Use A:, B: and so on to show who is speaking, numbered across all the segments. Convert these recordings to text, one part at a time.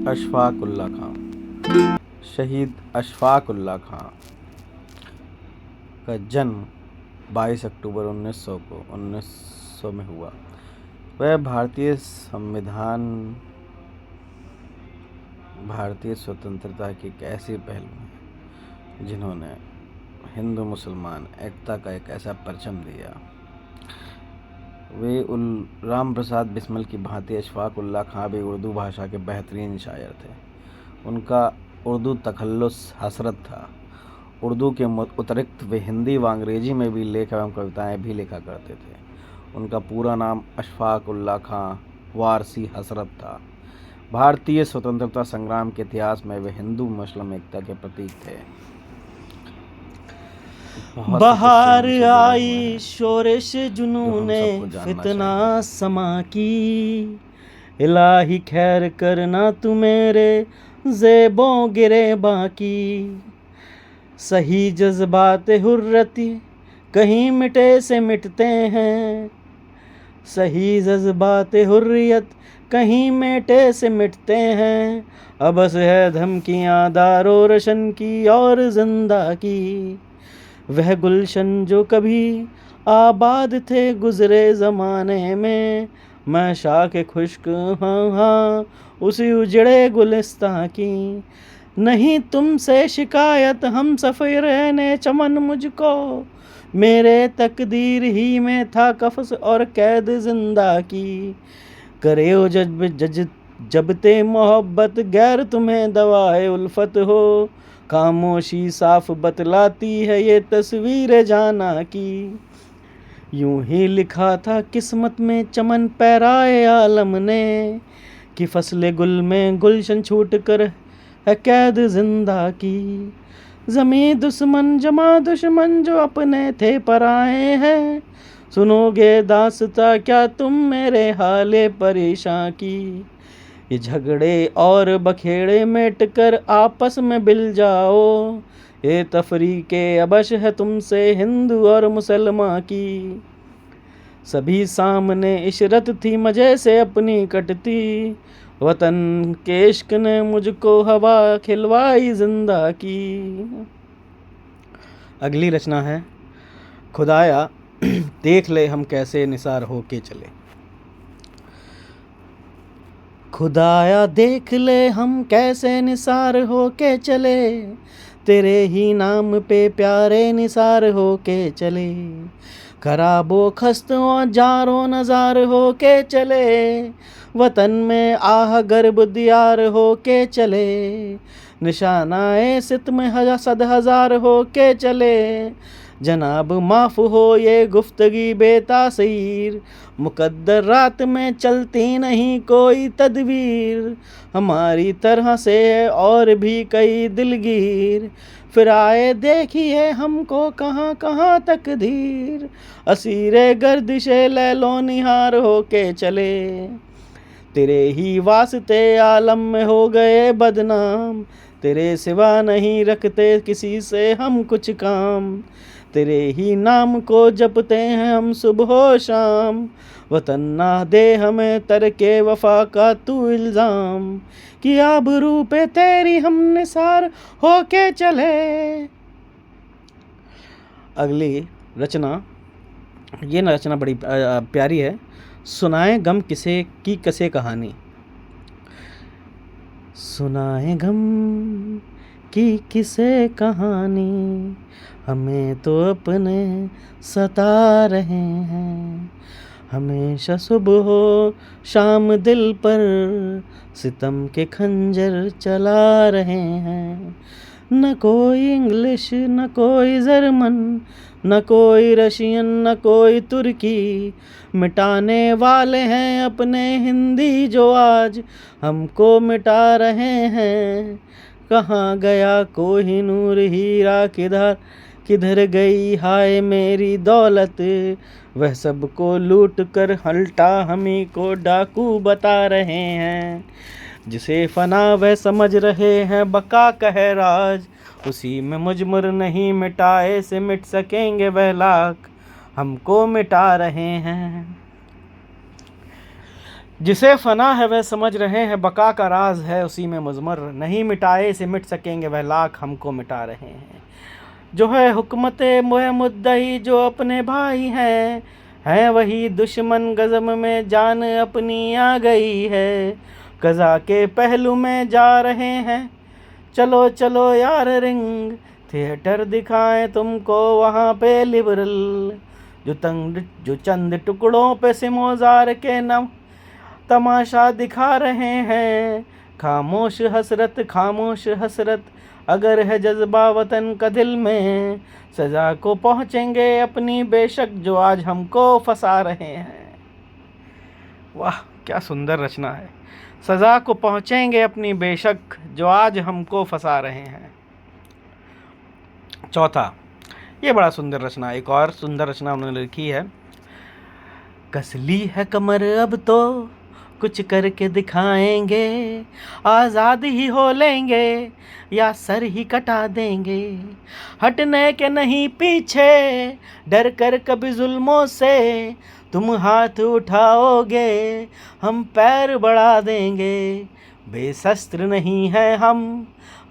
A: अशफाक उल्लाह खां। शहीद अशफाक उल्लाह खां का जन्म 22 अक्टूबर 1900 में हुआ। वह भारतीय स्वतंत्रता की एक ऐसी पहलू है जिन्होंने हिंदू मुसलमान एकता का एक ऐसा परचम दिया। वे राम प्रसाद बिस्मिल की भांति अशफाक उल्लाह खां भी उर्दू भाषा के बेहतरीन शायर थे। उनका उर्दू तखल्लुस हसरत था। उर्दू के अतिरिक्त वे हिंदी व अंग्रेजी में भी लेख एवं कविताएं भी लिखा करते थे। उनका पूरा नाम अशफाक उल्लाह खां वारसी हसरत था। भारतीय स्वतंत्रता संग्राम के इतिहास में वे हिंदू मुस्लिम एकता के प्रतीक थे।
B: बहार आई शोरिश जुनूने फितना समा की, इलाही खैर करना तू मेरे ज़ेबों गिरे बाकी। सही जज्बात हुर्रती कहीं मिटे से मिटते हैं, सही जज्बात हुर्रियत कहीं मिटे से मिटते हैं। अबस है धमकियाँ दारो रोशन की और जिंदा की, वह गुलशन जो कभी आबाद थे गुजरे ज़माने में। मैं शाख खुश्क हाँ उसी उजड़े गुलिस्तां की। नहीं तुमसे शिकायत हम सफ़र ने चमन मुझको, मेरे तकदीर ही में था कफ़स और कैद जिंदा की। करे हो जब ते मोहब्बत गैर तुम्हें दवाए उल्फत हो, खामोशी साफ बतलाती है ये तस्वीर जाना की। यूं ही लिखा था किस्मत में चमन पैराए आलम ने, कि फसले गुल में गुलशन छूट कर है कैद जिंदा की। ज़मी दुश्मन जमा दुश्मन जो अपने थे पराए हैं, सुनोगे दास्ता क्या तुम मेरे हाले परेशान की। ये झगड़े और बखेड़े मिट कर आपस में बिल जाओ, ये तफरीके अबश है तुमसे हिंदू और मुसलमान की। सभी सामने इशरत थी मज़े से अपनी कटती, वतन के इश्क ने मुझको हवा खिलवाई जिंदा की। अगली रचना है खुदाया देख ले हम कैसे निसार हो के चले। खुदाया देख ले हम कैसे निसार हो के चले, तेरे ही नाम पे प्यारे निसार हो के चले। खराबो खस्तों जारो नजार हो के चले, वतन में आह गर्ब दियार हो के चले। निशानाए सितम सद हजार हो के चले, जनाब माफ़ हो ये गुफ्तगी बेतासीर। मुकद्दर रात में चलती नहीं कोई तदबीर, हमारी तरह से और भी कई दिलगीर। फिर आए देखिए हमको कहाँ कहाँ तकदीर, असीरे गर्दिशे लैलो निहार हो के चले। तेरे ही वास्ते आलम में हो गए बदनाम, तेरे सिवा नहीं रखते किसी से हम कुछ काम। तेरे ही नाम को जपते हैं हम सुबह शाम, वतन ना दे हमें तरके वफा का तू इल्ज़ाम। कि आबरू पे तेरी हम निसार हो के चले। अगली रचना, ये रचना बड़ी प्यारी है। सुनाए गम किसे की कसे कहानी। सुनाए गम की किसे कहानी, हमें तो अपने सता रहे हैं। हमेशा सुबह हो शाम दिल पर सितम के खंजर चला रहे हैं। न कोई इंग्लिश न कोई जर्मन, न कोई रशियन न कोई तुर्की, मिटाने वाले हैं अपने हिंदी जो आज हमको मिटा रहे हैं। कहाँ गया कोहिनूर हीरा किधर गई हाय मेरी दौलत, वह सबको लूट कर हल्टा हमी को डाकू बता रहे हैं। जिसे फना वह समझ रहे हैं बका कह राज, उसी में मुजमर नहीं मिटाए से मिट सकेंगे वह लाख, हमको मिटा रहे हैं। जिसे फना है वह समझ रहे हैं, बका का राज है उसी में मुज़मर, नहीं मिटाए से मिट सकेंगे वह लाख हमको मिटा रहे हैं। जो है हुकूमत वह मुद्दई जो अपने भाई हैं वही दुश्मन, गज़ब में जान अपनी आ गई है, कज़ा के पहलू में जा रहे हैं। चलो चलो यार रिंग थिएटर दिखाएं तुमको वहाँ पे लिबरल, जो चंद टुकड़ों पे सिमोजार के नम तमाशा दिखा रहे हैं। खामोश हसरत अगर है जज्बा वतन का दिल में, सज़ा को पहुँचेंगे अपनी बेशक जो आज हमको फंसा रहे हैं। वाह क्या सुंदर रचना है। सज़ा को पहुँचेंगे अपनी बेशक जो आज हमको फंसा रहे हैं। चौथा, ये बड़ा सुंदर रचना, एक और सुंदर रचना उन्होंने लिखी है। कसली है कमर अब तो कुछ करके दिखाएंगे, आज़ाद ही हो लेंगे या सर ही कटा देंगे, हटने के नहीं पीछे डर कर कभी जुल्मों से, तुम हाथ उठाओगे हम पैर बढ़ा देंगे, बेशस्त्र नहीं है हम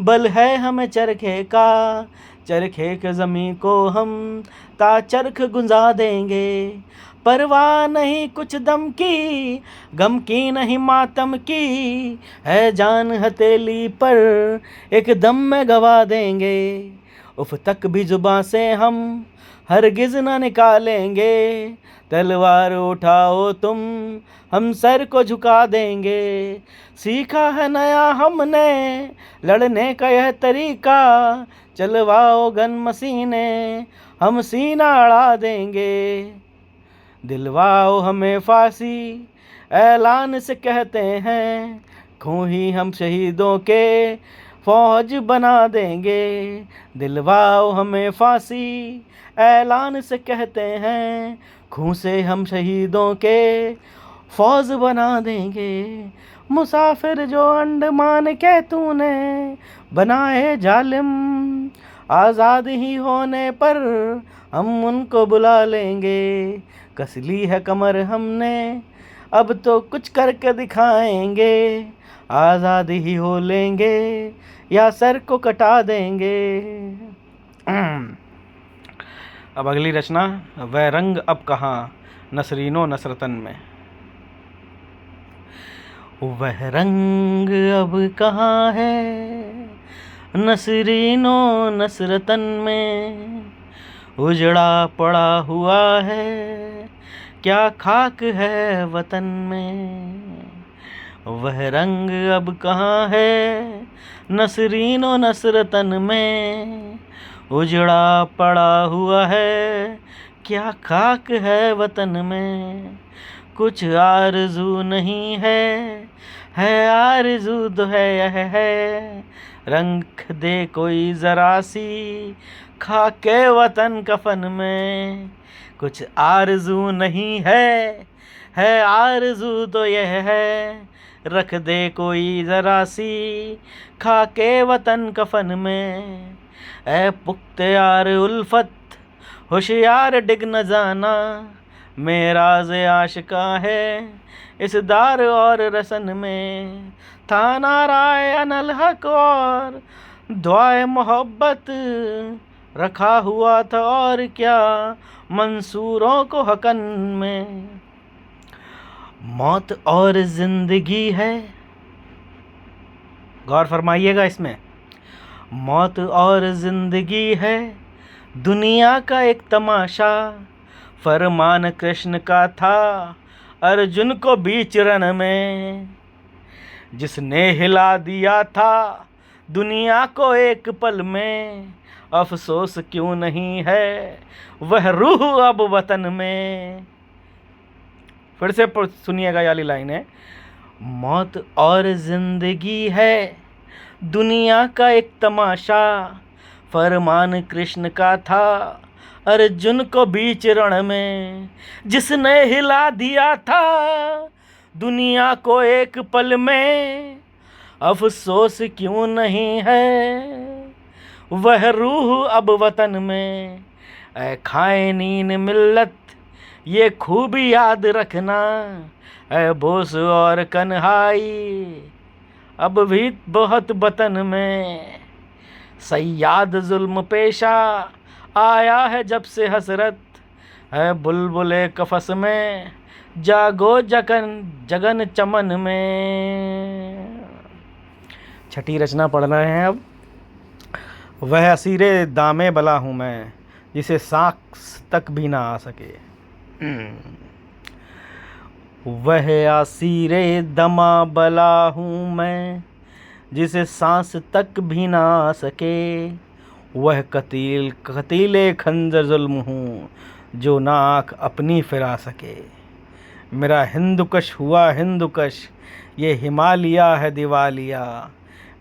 B: बल है हमें चरखे का, चरखे के ज़मीं को हम ताचरख गुंजा देंगे, परवाह नहीं कुछ दम की गम की नहीं मातम की, है जान हथेली पर एक दम में गवा देंगे, उफ तक भी जुबां से हम हरगिज़ न निकालेंगे, तलवार उठाओ तुम हम सर को झुका देंगे, सीखा है नया हमने लड़ने का यह तरीका, चलवाओ गन मसीने हम सीना अड़ा देंगे, दिलवाओ हमें फांसी ऐलान से कहते हैं, खून ही हम शहीदों के फौज बना देंगे, दिलवाओ हमें फांसी ऐलान से कहते हैं, खून से हम शहीदों के फौज बना देंगे, मुसाफिर जो अंडमान के तूने बनाए जालिम, आज़ाद ही होने पर हम उनको बुला लेंगे, कसली है कमर हमने अब तो कुछ करके दिखाएंगे, आज़ाद ही हो लेंगे या सर को कटा देंगे। अब अगली रचना, वह रंग अब कहाँ नसरीनो नसरतन में। वह रंग अब कहाँ है नसरीनो नसरतन में, उजड़ा पड़ा हुआ है क्या खाक है वतन में, वह रंग अब कहाँ है नसरीनो नसरतन में, उजड़ा पड़ा हुआ है क्या खाक है वतन में, कुछ आरज़ू नहीं है आरज़ू तो है यह है, रंग दे कोई ज़रा सी खाके वतन कफन में, कुछ आरज़ू नहीं है आरज़ू तो यह है, रख दे कोई ज़रा सी खाके वतन कफन में, ए पुख्ते यार उल्फत होशियार डिग न जाना, मेरा ज़े आशिका है इस दार और रसन में, था नाराए अनल हक और दुआए मोहब्बत रखा हुआ था और क्या मंसूरों को हकन में, मौत और ज़िंदगी है, गौर फरमाइएगा इसमें, मौत और ज़िंदगी है दुनिया का एक तमाशा, फरमान कृष्ण का था अर्जुन को बीच रण में, जिसने हिला दिया था दुनिया को एक पल में, अफसोस क्यों नहीं है वह रूह अब वतन में। फिर से सुनिएगा ये वाली लाइन है, मौत और ज़िंदगी है दुनिया का एक तमाशा, फरमान कृष्ण का था अर्जुन को बीच रण में, जिसने हिला दिया था दुनिया को एक पल में, अफसोस क्यों नहीं है वह रूह अब वतन में, ऐ खाइनीन मिल्लत ये खूब याद रखना है बोस और कन्हाई, अब भी बहुत वतन में सयाद जुल्म पेशा आया है जब से हसरत है बुलबुले कफस में, जागो जगन जगन चमन में। छठी रचना पढ़ रहे हैं अब। वह असीरे दामे बला हूँ मैं, जिसे सांस तक भी ना आ सके। वह असीरे दमा बला हूँ मैं, जिसे सांस तक भी ना आ सके। वह कतीले खंजर जुल्म हूँ, जो ना आँख अपनी फिरा सके। मेरा हिंदुकश हुआ हिंदुकश, ये हिमालया है दिवालिया।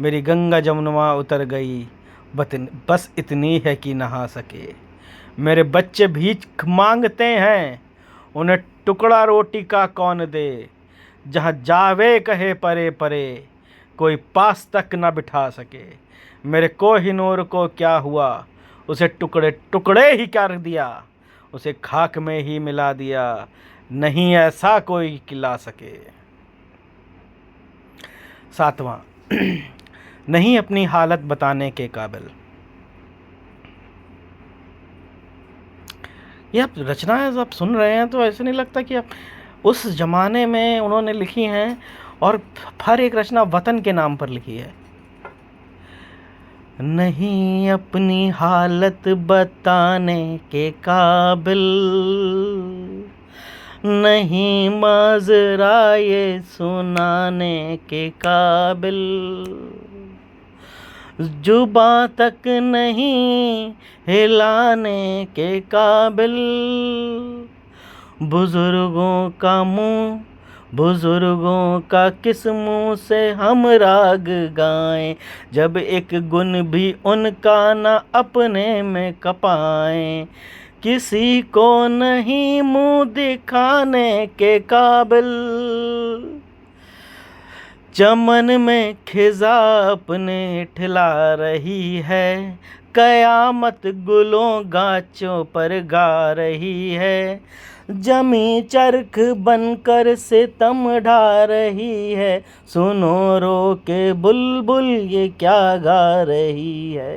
B: मेरी गंगा जमुना उतर गई, बस इतनी है कि नहा सके। मेरे बच्चे भीख मांगते हैं, उन्हें टुकड़ा रोटी का कौन दे। जहाँ जावे कहे परे परे, कोई पास तक न बिठा सके। मेरे कोहिनूर को क्या हुआ, उसे टुकड़े टुकड़े ही कर दिया। उसे खाक में ही मिला दिया, नहीं ऐसा कोई खिला सके। 7वां नहीं अपनी हालत बताने के काबिल। ये आप रचनाएं आप सुन रहे हैं तो ऐसे नहीं लगता कि आप उस ज़माने में उन्होंने लिखी हैं, और हर एक रचना वतन के नाम पर लिखी है। नहीं अपनी हालत बताने के काबिल, नहीं माजरा ये सुनाने के काबिल, जुबां तक नहीं हिलाने के काबिल। बुजुर्गों का मुंह, बुजुर्गों का किस मुंह से हम राग गाएं, जब एक गुण भी उनका न अपने में कपाएं। किसी को नहीं मुंह दिखाने के काबिल, चमन में खिजा अपने ठिला रही है। कयामत गुलों गाछों पर गा रही है, जमी चरख बनकर सितम ढा रही है। सुनो रो के बुलबुल ये क्या गा रही है।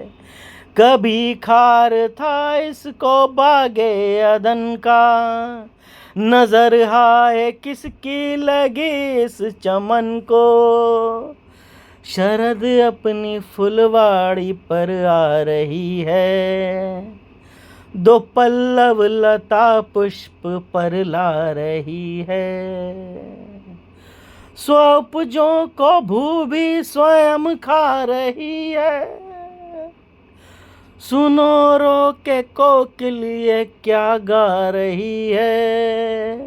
B: कभी खार था इसको बागे अदन का, नजर हाय किसकी लगी इस चमन को। शरद अपनी फुलवाड़ी पर आ रही है, दो पल्लव लता पुष्प पर ला रही है। स्वपुजों को भू भी स्वयं खा रही है। सुनो रो के कोकिल ये क्या गा रही है।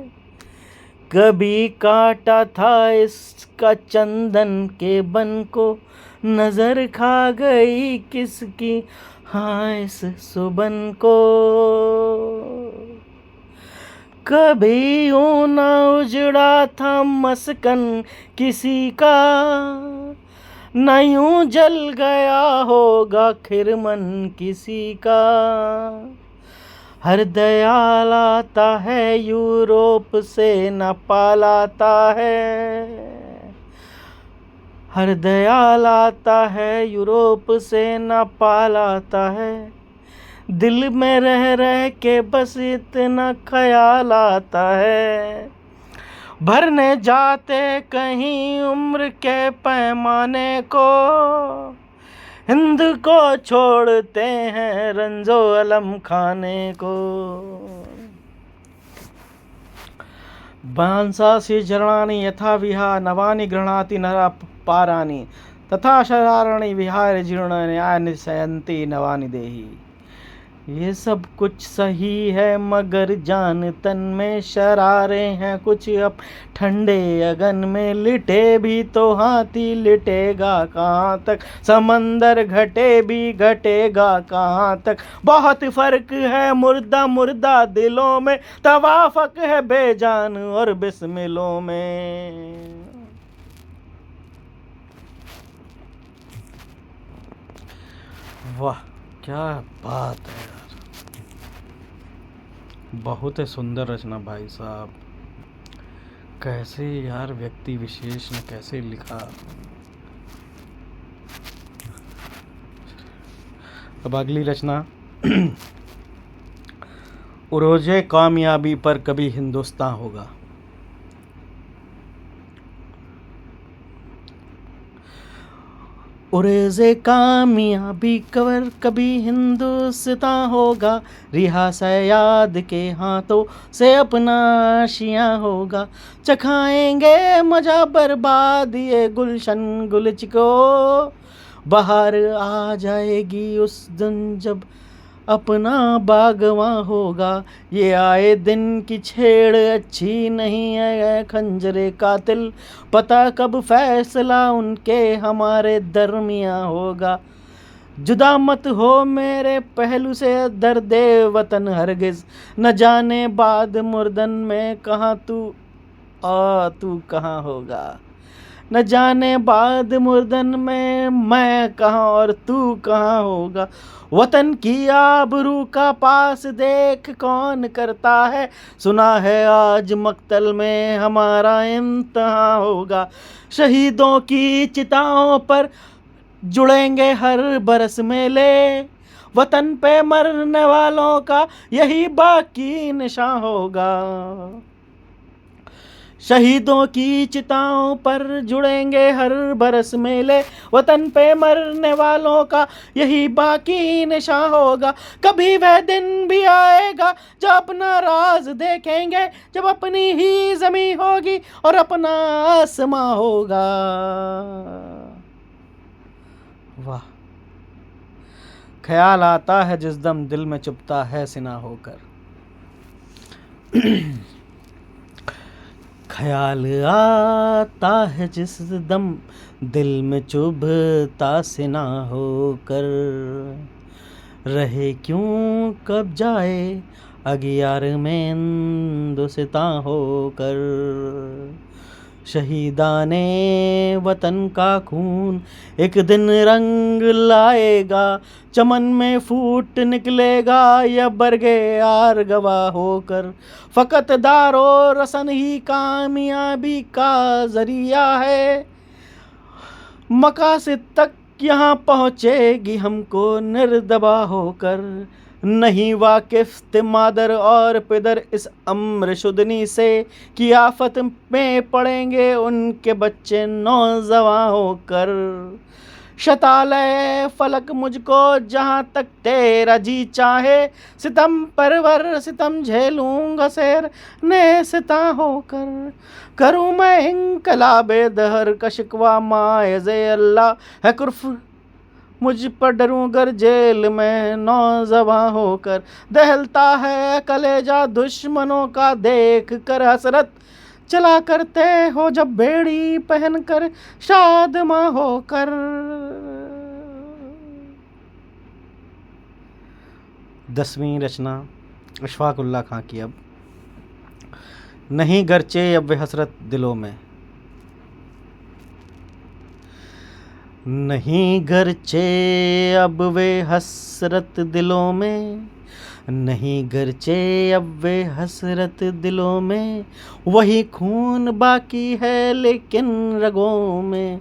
B: कभी काटा था इसका चंदन के बन को, नजर खा गई किसकी हाँ इस सुबन को। कभी यूं ना उजड़ा था मस्कन किसी का, न यूं जल गया होगा खिरमन किसी का। हर दयाल आता है यूरोप से न पालाता है। हर दयाल आता है यूरोप से न पालाता है। दिल में रह रह के बस इतना ख्याल आता है। भरने जाते कहीं उम्र के पैमाने को, हिंद को छोड़ते हैं रंजो अलम खाने को। बांसासी झरणानि यथा विहा नवानि गृह्णाति नरा पारानि, तथा शरारणी विहार जीर्ण न्याय निशयंती नवानि देही। ये सब कुछ सही है मगर जान तन में शरारे हैं कुछ। अब ठंडे अगन में लिटे भी तो हाथी लिटेगा कहाँ तक। समंदर घटे भी घटेगा कहाँ तक। बहुत फर्क है मुर्दा मुर्दा दिलों में, तवाफक है बेजान और बिस्मिलों में। वाह क्या बात है यार। बहुत ही सुंदर रचना भाई साहब। कैसे यार व्यक्ति विशेष ने कैसे लिखा। अब अगली रचना उरोजे कामयाबी पर कभी हिंदुस्तान होगा। उरेज़े कामयाबी कवर कभी हिंदुस्तान होगा, रिहा सयाद के हाथों से अपना आशियाँ होगा। चखाएंगे मजा बर्बाद ये गुलशन गुलच को, बाहर आ जाएगी उस दिन जब अपना बागवां होगा। ये आए दिन की छेड़ अच्छी नहीं है खंजरे कातिल, पता कब फैसला उनके हमारे दरमियाँ होगा। जुदा मत हो मेरे पहलू से दर्दे वतन हरगिज, न जाने बाद मुर्दन में कहाँ तू कहाँ होगा। न जाने बाद मुर्दन में मैं कहाँ और तू कहाँ होगा। वतन की आबरू का पास देख कौन करता है, सुना है आज मक्तल में हमारा इम्तिहान होगा। शहीदों की चिताओं पर जुड़ेंगे हर बरस मेले, वतन पे मरने वालों का यही बाकी निशान होगा। शहीदों की चिताओं पर जुड़ेंगे हर बरस मेले, वतन पे मरने वालों का यही बाकी निशान होगा। कभी वह दिन भी आएगा जब अपना राज देखेंगे, जब अपनी ही ज़मीं होगी और अपना आसमां होगा। वाह, ख्याल आता है जिस दम दिल में चुभता है सिना होकर। ख्याल आता है जिस दम दिल में चुभता सिना होकर, रहे क्यों कब जाए अगियार में हिंदुस्तां होकर। शहीदाने वतन का खून एक दिन रंग लाएगा, चमन में फूट निकलेगा या बरगे यार गवाह होकर। फ़कत दारो रसन ही कामयाबी का ज़रिया है, मकासिद तक यहाँ पहुँचेगी हमको निर्दबा होकर। नहीं वाकिफ़ थे मादर और पिदर इस अम्र शुदनी से, कि आफत में पड़ेंगे उनके बच्चे नौजवान होकर। शतालय फलक मुझको जहाँ तक तेरा जी चाहे, सितम परवर सितम झेलूंगा शेर नेस्ता होकर। करूँ मैं इंकलाबे दहर का शिकवा माए अल्लाह है कुर्फ, मुझ पर डरूं गर जेल में नौजवान होकर। दहलता है कलेजा दुश्मनों का देख कर हसरत, चला करते हो जब बेड़ी पहन कर शादमा होकर। 10वीं रचना अशफाक उल्लाह खां की। अब नहीं गरचे अब वे हसरत दिलों में, नहीं गरचे अब वे हसरत दिलों में, नहीं गरचे अब वे हसरत दिलों में। वही खून बाकी है लेकिन रगों में,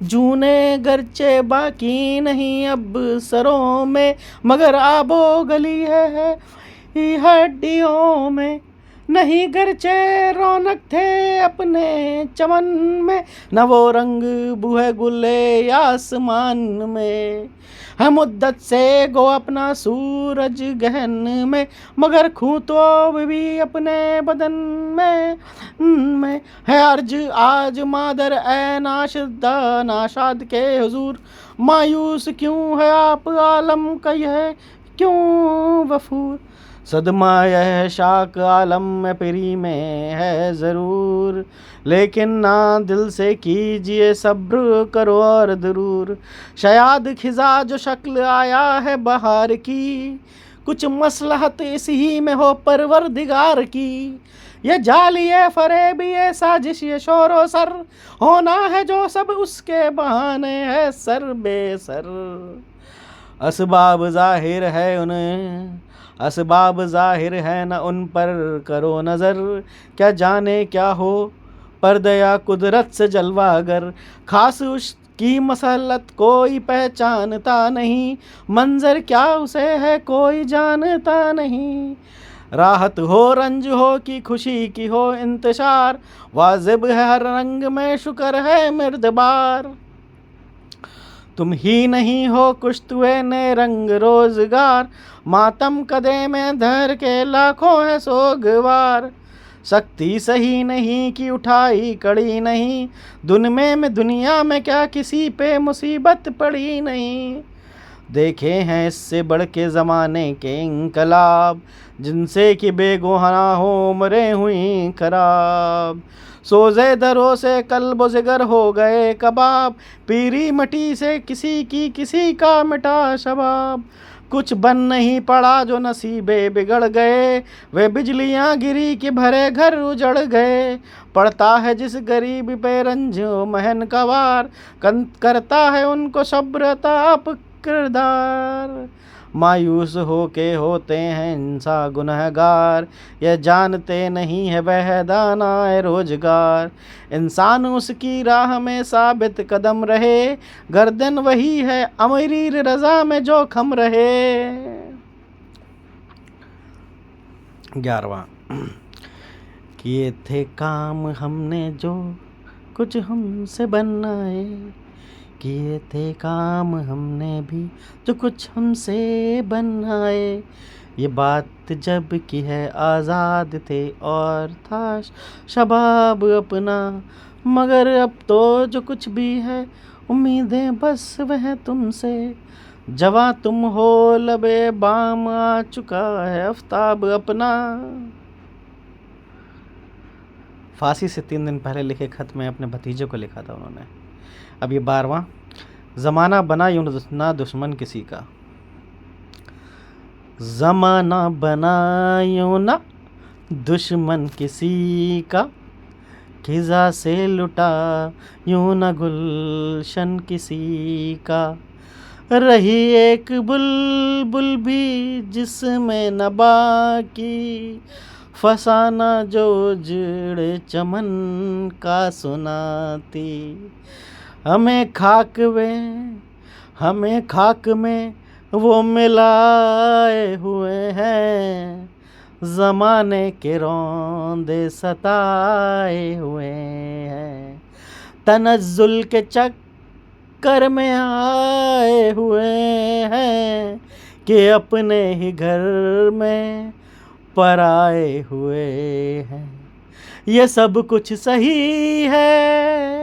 B: जूने गरचे बाकी नहीं अब सरों में, मगर आबो गली है हड्डियों में। नहीं गरचे रौनक थे अपने चमन में, न वो रंग बुहे गुले आसमान में। है मुद्दत से गो अपना सूरज गहन में, मगर खूं तो भी अपने बदन में। है अर्ज आज मादर ए नाशदा नाशाद के हुजूर, मायूस क्यों है आप आलम का यह क्यों वफूर। सदमा यह शाक आलम में पिरी में है ज़रूर, लेकिन ना दिल से कीजिए सब्र करो और दरूर। शायद खिजा जो शक्ल आया है बहार की, कुछ मसलहत इसी में हो परवरदिगार की। ये जाली ये फरेब ये साजिश ये शोरो सर, होना है जो सब उसके बहाने है सर बेसर। असबाब जाहिर है उन्हें असबाब जाहिर है न उन पर करो नज़र, क्या जाने क्या हो पर्दया कुदरत से जलवागर। खास उसकी मसलत कोई पहचानता नहीं, मंजर क्या उसे है कोई जानता नहीं। राहत हो रंज हो कि खुशी की हो इंतशार, वाजिब है हर रंग में शुक्र है मिर्दबार। तुम ही नहीं हो कुछ तुए ने रंग रोजगार, मातम कदे में धर के लाखों है सोगवार। शक्ति सही नहीं कि उठाई कड़ी नहीं, दुनिया में क्या किसी पे मुसीबत पड़ी नहीं। देखे हैं इससे बढ़ के ज़माने के इंकलाब, जिनसे कि बेगुनाहों उम्रें हुई खराब। सोजे दरों से कल्ब जिगर हो गए कबाब, पीरी मटी से किसी का मिटा शबाब। कुछ बन नहीं पड़ा जो नसीबे बिगड़ गए, वे बिजलियां गिरी कि भरे घर उजड़ गए। पड़ता है जिस गरीब पे रंज महन का वार, करता है उनको सब्र ताप किरदार। मायूस होके होते हैं इंसान गुनहगार, यह जानते नहीं है वह दाना है रोजगार। इंसान उसकी राह में साबित कदम रहे, गर्दन वही है अमीरी रजा में जो खम रहे। 11वां। किए थे काम हमने जो कुछ हमसे बनाए, किए थे काम हमने भी जो कुछ हमसे बनाए। ये बात जब की है आज़ाद थे और था शबाब अपना, मगर अब तो जो कुछ भी है उम्मीदें बस वह तुमसे। जवां तुम हो लबे बाम आ चुका है आफ्ताब अपना। फांसी से 3 दिन पहले लिखे खत में अपने भतीजे को लिखा था उन्होंने। अब ये 12वां। ज़माना बना यूं ना दुश्मन किसी का, ज़माना बना यूं ना दुश्मन किसी का, खिज़ा से लुटा यूं ना गुलशन किसी का। रही एक बुलबुल भी जिसमें न बाकी, फसाना जो उजड़े चमन का सुनाती। हमें खाक में वो मिलाए हुए हैं, ज़माने के रौंदे सताए हुए हैं। तनज़्ज़ुल के चक्कर में आए हुए हैं, कि अपने ही घर में पराए हुए हैं। ये सब कुछ सही है,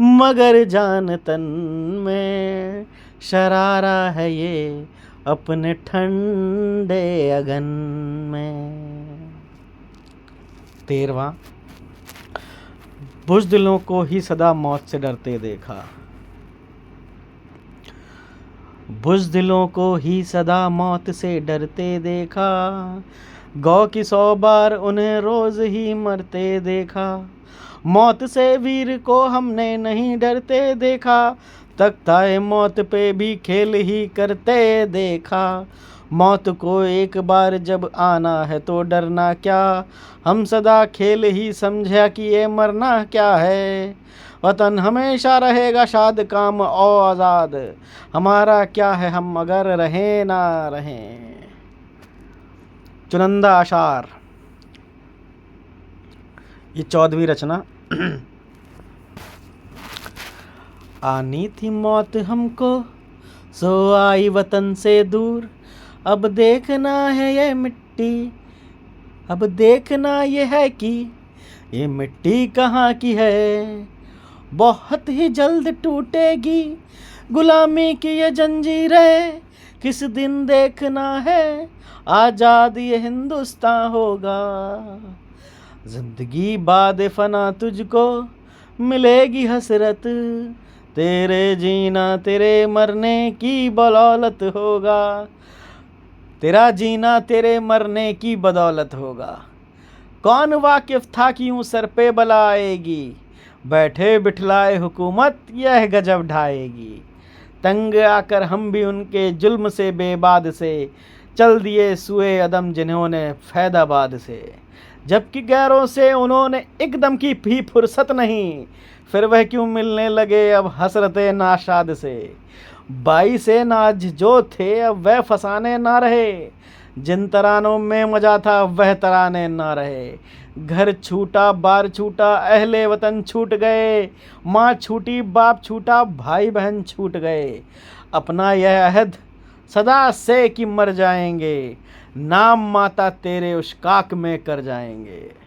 B: मगर जान तन में शरारा है ये अपने ठंडे अगन में। 13वां। बुज़दिलों को ही सदा मौत से डरते देखा, बुज़दिलों को ही सदा मौत से डरते देखा। गौ की 100 बार उन्हें रोज़ ही मरते देखा। मौत से वीर को हमने नहीं डरते देखा, तख्ताए मौत पे भी खेल ही करते देखा। मौत को एक बार जब आना है तो डरना क्या, हम सदा खेल ही समझा कि ये मरना क्या है। वतन हमेशा रहेगा शाद काम और आज़ाद, हमारा क्या है हम अगर रहें ना रहें। चुनिंदा अशार। ये 14वीं रचना। आनी थी मौत हमको सो आई वतन से दूर, अब देखना है ये मिट्टी, अब देखना ये है कि ये मिट्टी कहाँ की है। बहुत ही जल्द टूटेगी गुलामी की ये जंजीरें, किस दिन देखना है आज़ाद ये हिंदुस्तान होगा। जिंदगी बाद फना तुझको मिलेगी हसरत, तेरे जीना तेरे मरने की बदौलत होगा। तेरा जीना तेरे मरने की बदौलत होगा। कौन वाकिफ था कि यूं सर पे बला आएगी, बैठे बिठलाए हुकूमत यह गजब ढाएगी। तंग आकर हम भी उनके जुल्म से बेबाद से चल दिए सुए अदम जिन्होंने फैदाबाद से। जबकि गैरों से उन्होंने एकदम की भी फुर्सत नहीं, फिर वह क्यों मिलने लगे अब हसरते नाशाद से। बाई से नाज जो थे अब वह फसाने ना रहे, जिन तरानों में मजा था वह तराने ना रहे। घर छूटा बार छूटा अहले वतन छूट गए, माँ छूटी बाप छूटा भाई बहन छूट गए। अपना यह अहद सदा से कि मर जाएंगे, नाम माता तेरे उस काक में कर जाएंगे।